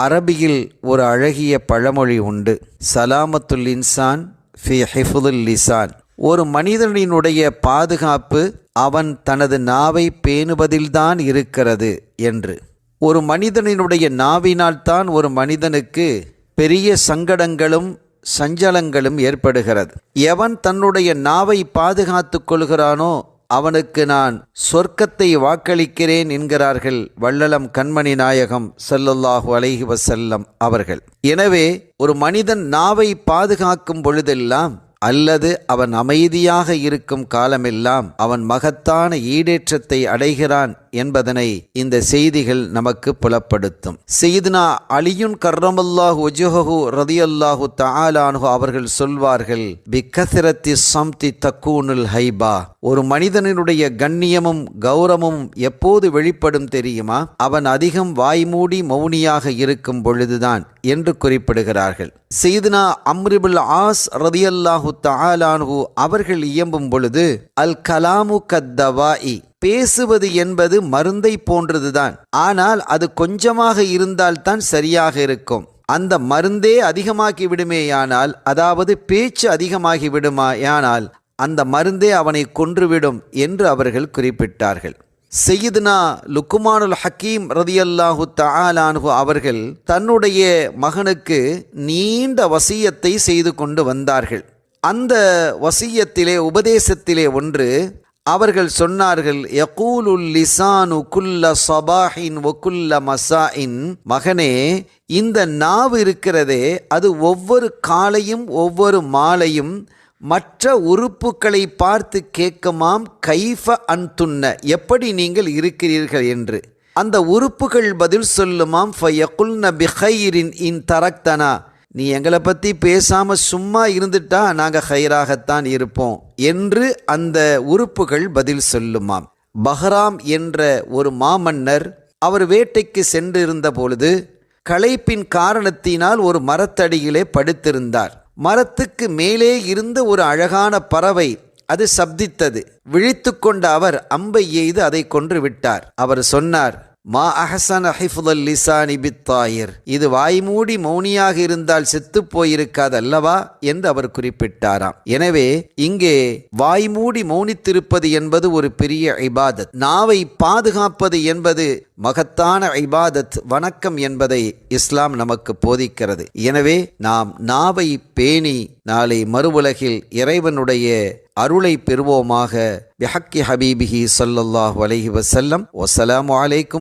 அரபியில் ஒரு அழகிய பழமொழி உண்டு. சலாமத்துல் இன்சான் ஃபி ஹிஃபுதுல் லிசான். ஒரு மனிதனினுடைய பாதுகாப்பு அவன் தனது நாவை பேணுவதில்தான் இருக்கிறது என்று. ஒரு மனிதனினுடைய நாவினால்தான் ஒரு மனிதனுக்கு பெரிய சங்கடங்களும் சஞ்சலங்களும் ஏற்படுகிறது. எவன் தன்னுடைய நாவை பாதுகாத்து கொள்கிறானோ அவனுக்கு நான் சொர்க்கத்தை வாக்களிக்கிறேன் என்கிறார்கள் வள்ளலம் கண்மணி நாயகம் ஸல்லல்லாஹு அலைஹி வஸல்லம் அவர்கள். எனவே ஒரு மனிதன் நாவை பாதுகாக்கும் பொழுதெல்லாம் அல்லது அவன் அமைதியாக இருக்கும் காலமெல்லாம் அவன் மகத்தான ஈடேற்றத்தை அடைகிறான் என்பதனை இந்த செய்திகள் நமக்கு புலப்படுத்தும். சையதுனா அலியுன் கர்ரமல்லாஹு வஜ்ஹஹு ரலியல்லாஹு தஆலா அன்ஹு அவர்கள் சொல்வார்கள், பிகத்ரத்தி ஸம்தி தக்கூனுல் ஹைபா. ஒரு மனிதனுடைய கண்ணியமும் கௌரவமும் எப்போது வெளிப்படும் தெரியுமா? அவன் அதிகம் வாய்மூடி மௌனியாக இருக்கும் பொழுதுதான் என்று குறிப்பிடுகிறார்கள். சையதுனா அம்ர் இப்னு ஆஸ் ரலியல்லாஹு தஆலா அன்ஹு அவர்கள் இயம்பும் பொழுது, அல் கலாமு கத்தவாஇ, பேசுவது என்பது மருந்தை போன்றதுதான். ஆனால் அது கொஞ்சமாக இருந்தால்தான் சரியாக இருக்கும். அந்த மருந்தே அதிகமாகி விடுமேயானால், அதாவது பேச்சு அதிகமாகி விடுமாயானால் அந்த மருந்தே அவனை கொன்றுவிடும் என்று அவர்கள் குறிப்பிட்டார்கள். சையதுனா லுக்மானுல் ஹக்கீம் ரலியல்லாஹு தஆலா அன்ஹு அவர்கள் தன்னுடைய மகனுக்கு நீண்ட வசியத்தை செய்து கொண்டு வந்தார்கள். அந்த வசியத்திலே, உபதேசத்திலே ஒன்று அவர்கள் சொன்னார்கள், யகூலுல் லிசானு குல்ல ஸபாஹின் வ குல்ல மஸாஇன். மகனே, இந்த நாவு இருக்கிறதே அது ஒவ்வொரு காலையும் ஒவ்வொரு மாலையும் மற்ற உறுப்புகளை பார்த்து கேட்குமாம், கைஃப அன்துன்ன, எப்படி நீங்கள் இருக்கிறீர்கள் என்று. அந்த உறுப்புகள் பதில் சொல்லுமாம், ஃபயகுல்ன பிஹைரின் இன் தரக்தனா, நீ எங்களை பற்றி பேசாமல் சும்மா இருந்துட்டா நாங்கள் ஹைராகத்தான் இருப்போம் என்று அந்த உறுப்புகள் பதில் சொல்லுமாம். பஹ்ராம் என்ற ஒரு மாமன்னர் அவர் வேட்டைக்கு சென்றிருந்த பொழுது களைப்பின் காரணத்தினால் ஒரு மரத்தடியிலே படுத்திருந்தார். மரத்துக்கு மேலே இருந்த ஒரு அழகான பறவை அது சப்தித்தது. விழித்து கொண்ட அவர் அம்பை எய்து அதை கொன்று விட்டார். அவர் சொன்னார், மா அஹ்ஸன ஹிஃதுல் லிசானி பித்தாயிர், இது வாய்மூடி மௌனியாக இருந்தால் செத்து போயிருக்காது அல்லவா என்று அவர் குறிப்பிட்டாராம். எனவே இங்கே வாய்மூடி மௌனித்திருப்பது என்பது ஒரு பெரிய இபாதத். நாவை பாதுகாப்பது என்பது மகத்தான இபாதத், வணக்கம் என்பதை இஸ்லாம் நமக்கு போதிக்கிறது. எனவே நாம் நாவை பேணி நாளை மறுவுலகில் இறைவனுடைய அருளை பெறுவோமாக. பிஹக்கி ஹபீபிஹி ஸல்லல்லாஹு அலைஹி வஸல்லம். வஸ்ஸலாமு அலைக்கும்.